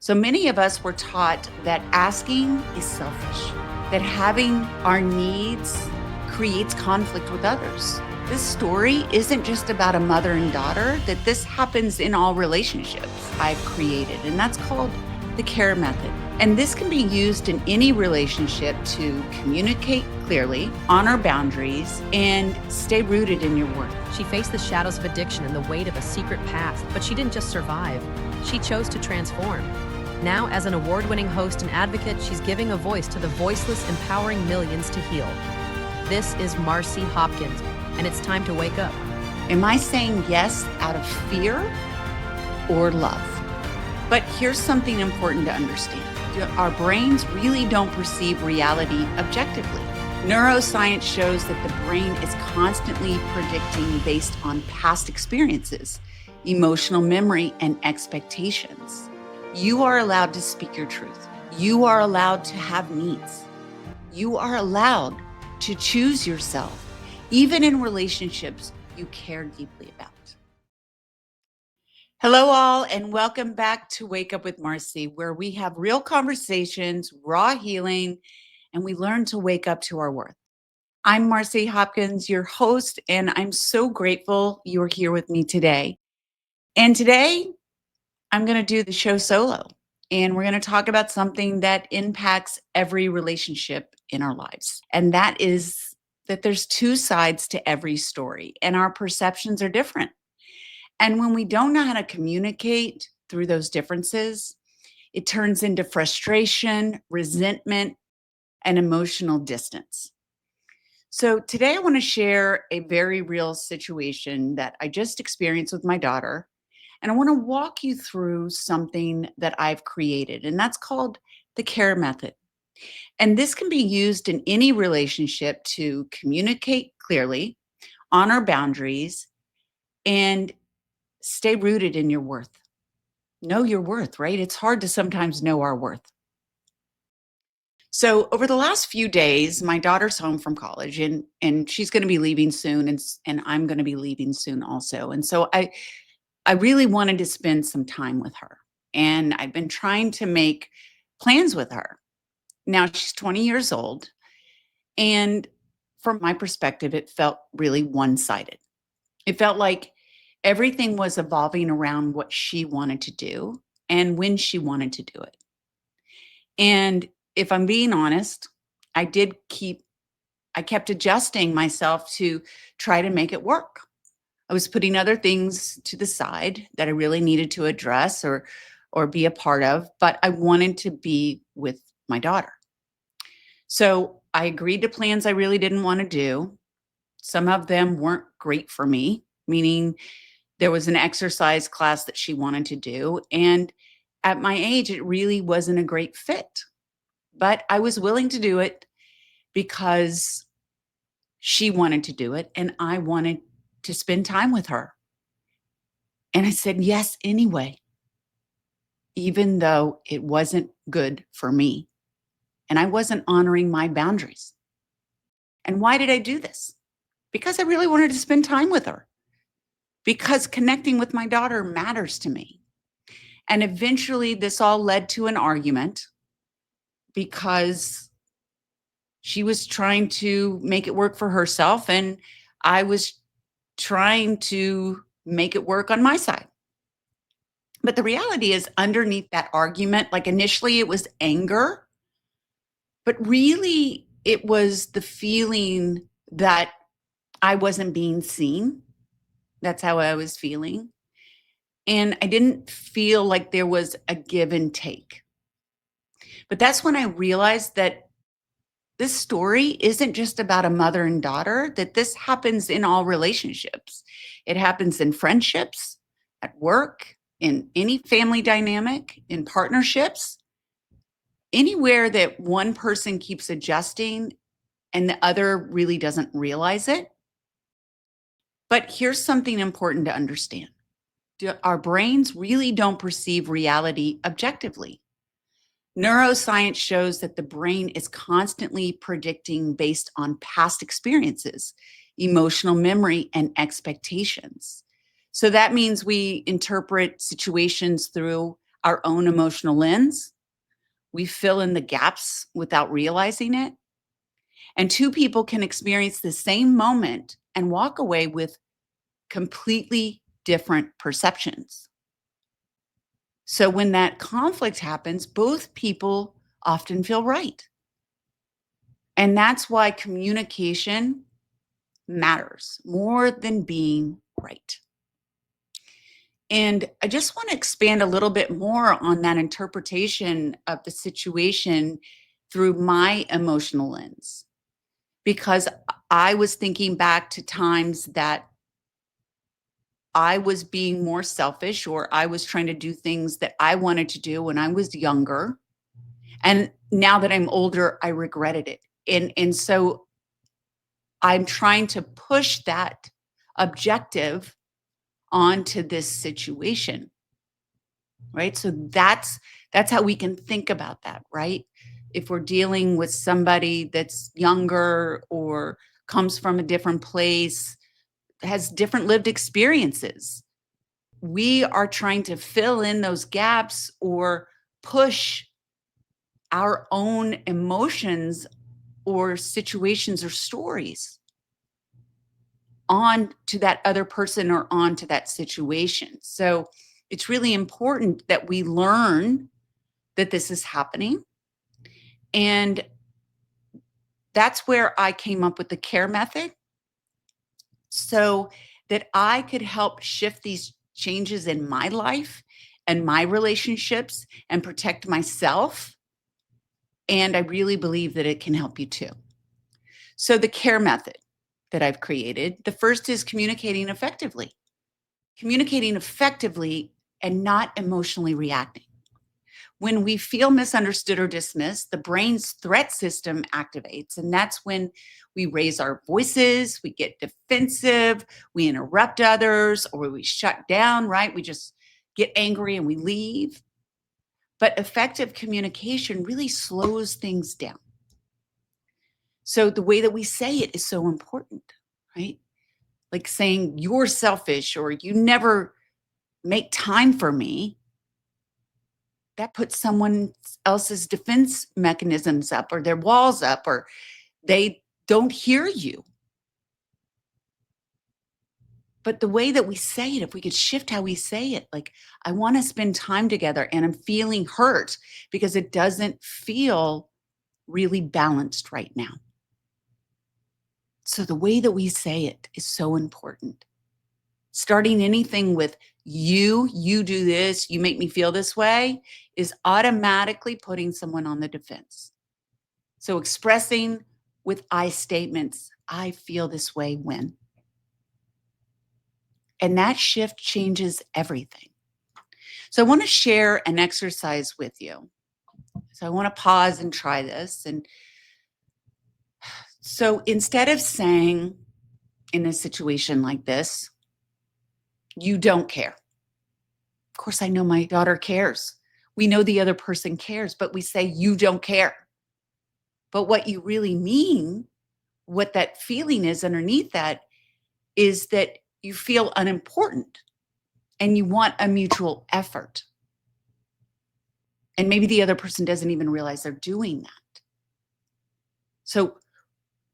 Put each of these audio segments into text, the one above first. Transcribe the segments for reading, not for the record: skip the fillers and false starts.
So many of us were taught that asking is selfish, that having our needs creates conflict with others. This story isn't just about a mother and daughter, that this happens in all relationships I've created, and that's called the care method. And this can be used in any relationship to communicate clearly, honor boundaries, and stay rooted in your worth. She faced the shadows of addiction and the weight of a secret past, but she didn't just survive. She chose to transform. Now, as an award-winning host and advocate, she's giving a voice to the voiceless, empowering millions to heal. This is Marci Hopkins, and it's time to wake up. Am I saying yes out of fear or love? But here's something important to understand. Our brains really don't perceive reality objectively. Neuroscience shows that the brain is constantly predicting based on past experiences, emotional memory, and expectations. You are allowed to speak your truth. You are allowed to have needs. You are allowed to choose yourself, even in relationships you care deeply about. Hello, all, and welcome back to Wake Up with Marci, where we have real conversations, raw healing, and we learn to wake up to our worth. I'm Marci Hopkins, your host, and I'm so grateful you're here with me today. And today, I'm going to do the show solo, and we're going to talk about something that impacts every relationship in our lives. And that is that there's two sides to every story, and our perceptions are different. And when we don't know how to communicate through those differences, it turns into frustration, resentment, and emotional distance. So today I want to share a very real situation that I just experienced with my daughter. And I want to walk you through something that I've created, and that's called the care method. And this can be used in any relationship to communicate clearly, honor boundaries, and stay rooted in your worth. Know your worth, right? It's hard to sometimes know our worth. So over the last few days, my daughter's home from college and she's going to be leaving soon and I'm going to be leaving soon also. And so I really wanted to spend some time with her. And I've been trying to make plans with her. Now she's 20 years old. And from my perspective, it felt really one-sided. It felt like everything was evolving around what she wanted to do and when she wanted to do it. And if I'm being honest, I kept adjusting myself to try to make it work. I was putting other things to the side that I really needed to address or be a part of, but I wanted to be with my daughter. So I agreed to plans I really didn't want to do. Some of them weren't great for me, meaning there was an exercise class that she wanted to do. And at my age, it really wasn't a great fit. But I was willing to do it because she wanted to do it and I wanted to spend time with her. And I said yes anyway, even though it wasn't good for me and I wasn't honoring my boundaries. And why did I do this? Because I really wanted to spend time with her, because connecting with my daughter matters to me. And eventually, this all led to an argument because she was trying to make it work for herself, and I was trying to make it work on my side. But the reality is, underneath that argument, like initially it was anger, but really it was the feeling that I wasn't being seen. That's how I was feeling. And I didn't feel like there was a give and take. But that's when I realized that this story isn't just about a mother and daughter, that this happens in all relationships. It happens in friendships, at work, in any family dynamic, in partnerships, anywhere that one person keeps adjusting and the other really doesn't realize it. But here's something important to understand. Our brains really don't perceive reality objectively. Neuroscience shows that the brain is constantly predicting based on past experiences, emotional memory, and expectations. So that means we interpret situations through our own emotional lens. We fill in the gaps without realizing it. And two people can experience the same moment and walk away with completely different perceptions. So when that conflict happens, both people often feel right. And that's why communication matters more than being right. And I just want to expand a little bit more on that interpretation of the situation through my emotional lens, because I was thinking back to times that I was being more selfish or I was trying to do things that I wanted to do when I was younger. And now that I'm older, I regretted it. And so I'm trying to push that objective onto this situation, right? So that's how we can think about that, right? If we're dealing with somebody that's younger or comes from a different place, has different lived experiences, we are trying to fill in those gaps or push our own emotions or situations or stories on to that other person or on to that situation. So it's really important that we learn that this is happening. And that's where I came up with the care method so that I could help shift these changes in my life and my relationships and protect myself. And I really believe that it can help you too. So, the care method that I've created, the first is communicating effectively. Communicating effectively and not emotionally reacting. When we feel misunderstood or dismissed, the brain's threat system activates. And that's when we raise our voices, we get defensive, we interrupt others, or we shut down, right? We just get angry and we leave. But effective communication really slows things down. So the way that we say it is so important, right? Like saying you're selfish or you never make time for me, that puts someone else's defense mechanisms up or their walls up or they don't hear you. But the way that we say it, if we could shift how we say it, like, I want to spend time together and I'm feeling hurt because it doesn't feel really balanced right now. So the way that we say it is so important. Starting anything with you do this, you make me feel this way, is automatically putting someone on the defense. So expressing with I statements, I feel this way when. And that shift changes everything. So I want to share an exercise with you. So I want to pause and try this. And so instead of saying in a situation like this, you don't care. Of course, I know my daughter cares. We know the other person cares, but we say, you don't care. But what you really mean, what that feeling is underneath that, is that you feel unimportant and you want a mutual effort. And maybe the other person doesn't even realize they're doing that. So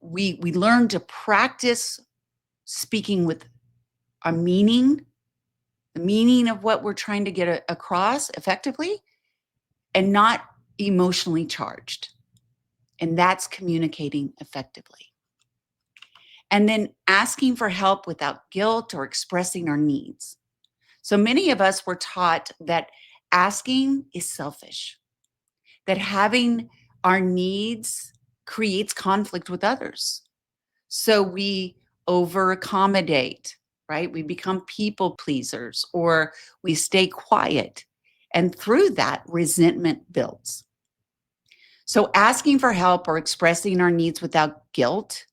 we learn to practice speaking with a meaning, the meaning of what we're trying to get across effectively, and not emotionally charged. And that's communicating effectively. And then asking for help without guilt or expressing our needs. So many of us were taught that asking is selfish, that having our needs creates conflict with others. So we over accommodate, right? We become people pleasers or we stay quiet. And through that, resentment builds. So asking for help or expressing our needs without guilt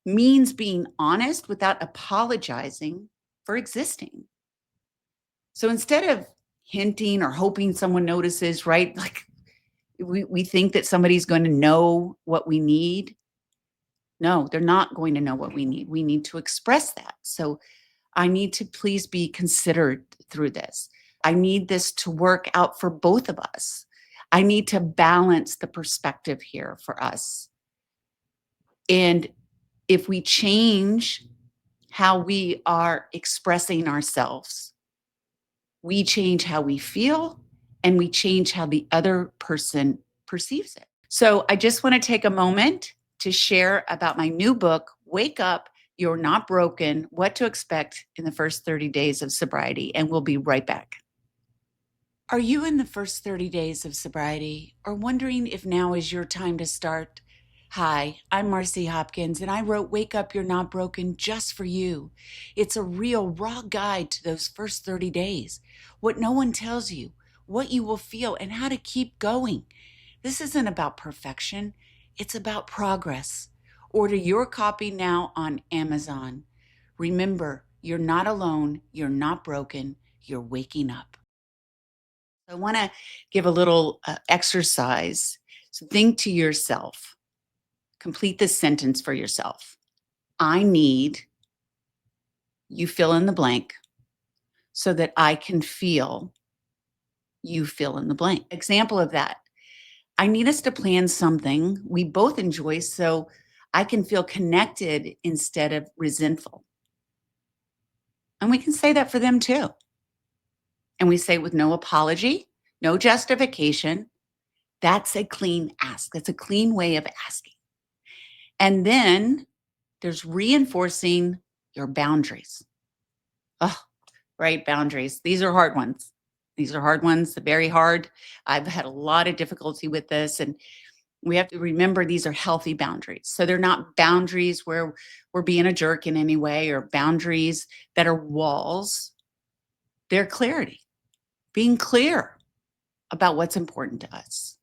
means being honest without apologizing for existing. So instead of hinting or hoping someone notices, right? Like we think that somebody's going to know what we need. No, they're not going to know what we need. We need to express that. So I need to please be considered through this. I need this to work out for both of us. I need to balance the perspective here for us. And if we change how we are expressing ourselves, we change how we feel and we change how the other person perceives it. So I just want to take a moment to share about my new book, Wake Up, You're Not Broken, What to Expect in the First 30 Days of Sobriety. And we'll be right back. Are you in the first 30 days of sobriety or wondering if now is your time to start? Hi, I'm Marci Hopkins, and I wrote Wake Up, You're Not Broken just for you. It's a real, raw guide to those first 30 days, what no one tells you, what you will feel, and how to keep going. This isn't about perfection, it's about progress. Order your copy now on Amazon. Remember, you're not alone, you're not broken, you're waking up. I want to give a little exercise. So think to yourself, complete this sentence for yourself. I need, you fill in the blank, so that I can feel, you fill in the blank. Example of that. I need us to plan something we both enjoy so I can feel connected instead of resentful. And we can say that for them too. And we say with no apology, no justification. That's a clean ask. That's a clean way of asking. And then there's reinforcing your boundaries. Oh, right, boundaries. These are hard ones. These are hard ones, very hard. I've had a lot of difficulty with this, and we have to remember these are healthy boundaries. So they're not boundaries where we're being a jerk in any way or boundaries that are walls. They're clarity, being clear about what's important to us.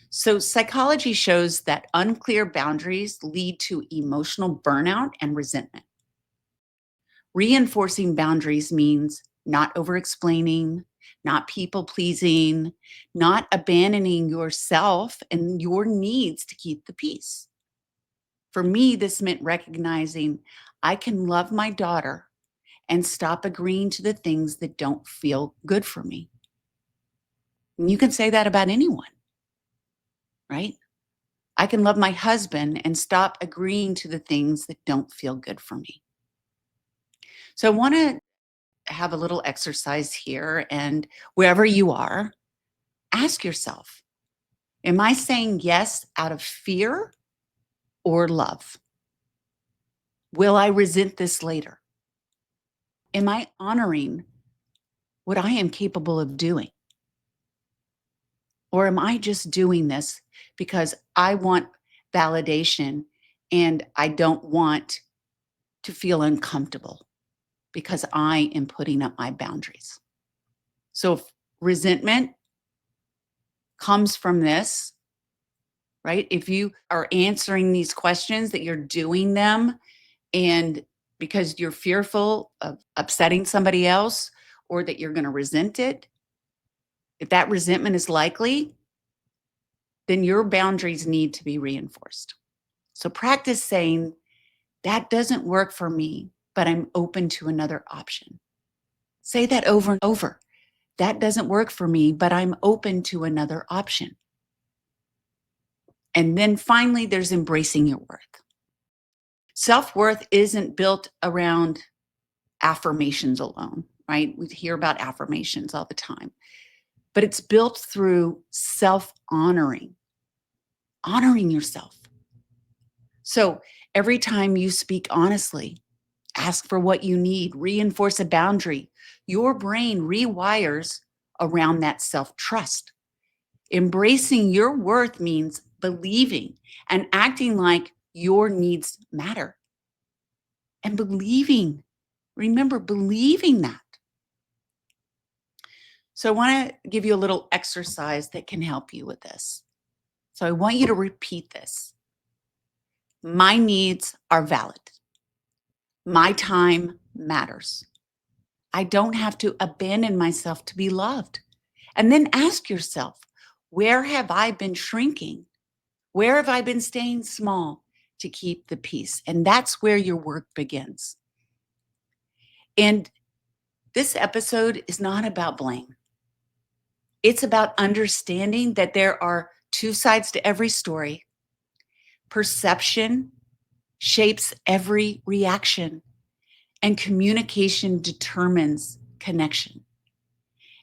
So psychology shows that unclear boundaries lead to emotional burnout and resentment. Reinforcing boundaries means not over explaining, not people pleasing, not abandoning yourself and your needs to keep the peace. For me, this meant recognizing I can love my daughter and stop agreeing to the things that don't feel good for me. And you can say that about anyone, right? I can love my husband and stop agreeing to the things that don't feel good for me. So I want to have a little exercise here, and wherever you are, ask yourself, am I saying yes out of fear or love? Will I resent this later? Am I honoring what I am capable of doing? Or am I just doing this because I want validation and I don't want to feel uncomfortable because I am putting up my boundaries? So if resentment comes from this, right? If you are answering these questions, that you're doing them and because you're fearful of upsetting somebody else or that you're going to resent it, if that resentment is likely, then your boundaries need to be reinforced. So practice saying, that doesn't work for me, but I'm open to another option. Say that over and over. That doesn't work for me, but I'm open to another option. And then finally, there's embracing your worth. Self-worth isn't built around affirmations alone, right? We hear about affirmations all the time, but it's built through self-honoring, honoring yourself. So every time you speak honestly, ask for what you need, reinforce a boundary, your brain rewires around that self-trust. Embracing your worth means believing and acting like your needs matter. And believing, remember, believing that. So I want to give you a little exercise that can help you with this. So I want you to repeat this. My needs are valid. My time matters. I don't have to abandon myself to be loved. And then ask yourself, where have I been shrinking? Where have I been staying small to keep the peace? And that's where your work begins. And this episode is not about blame. It's about understanding that there are two sides to every story. Perception shapes every reaction, and communication determines connection.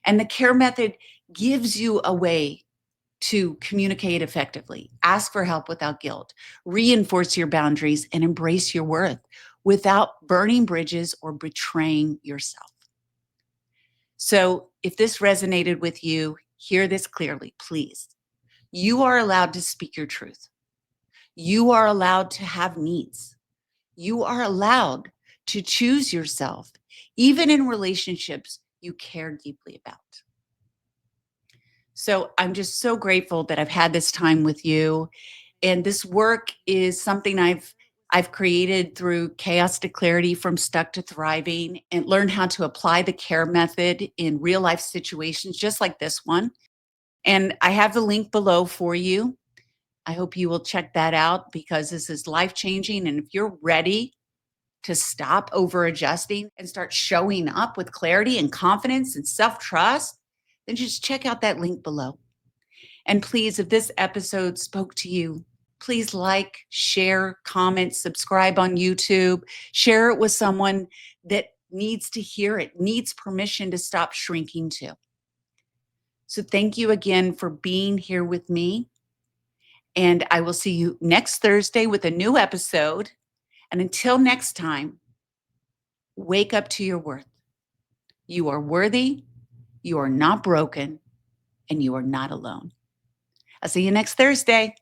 And the care method gives you a way to communicate effectively, ask for help without guilt, reinforce your boundaries, and embrace your worth without burning bridges or betraying yourself. So, if this resonated with you, hear this clearly, please. You are allowed to speak your truth. You are allowed to have needs. You are allowed to choose yourself, even in relationships you care deeply about. So I'm just so grateful that I've had this time with you. And this work is something I've created through chaos to clarity, from stuck to thriving, and learned how to apply the care method in real life situations just like this one. And I have the link below for you. I hope you will check that out because this is life changing. And if you're ready to stop over adjusting and start showing up with clarity and confidence and self trust, then just check out that link below. And please, if this episode spoke to you, please like, share, comment, subscribe on YouTube, share it with someone that needs to hear it, needs permission to stop shrinking too. So thank you again for being here with me. And I will see you next Thursday with a new episode. And until next time, wake up to your worth. You are worthy, you are not broken, and you are not alone. I'll see you next Thursday.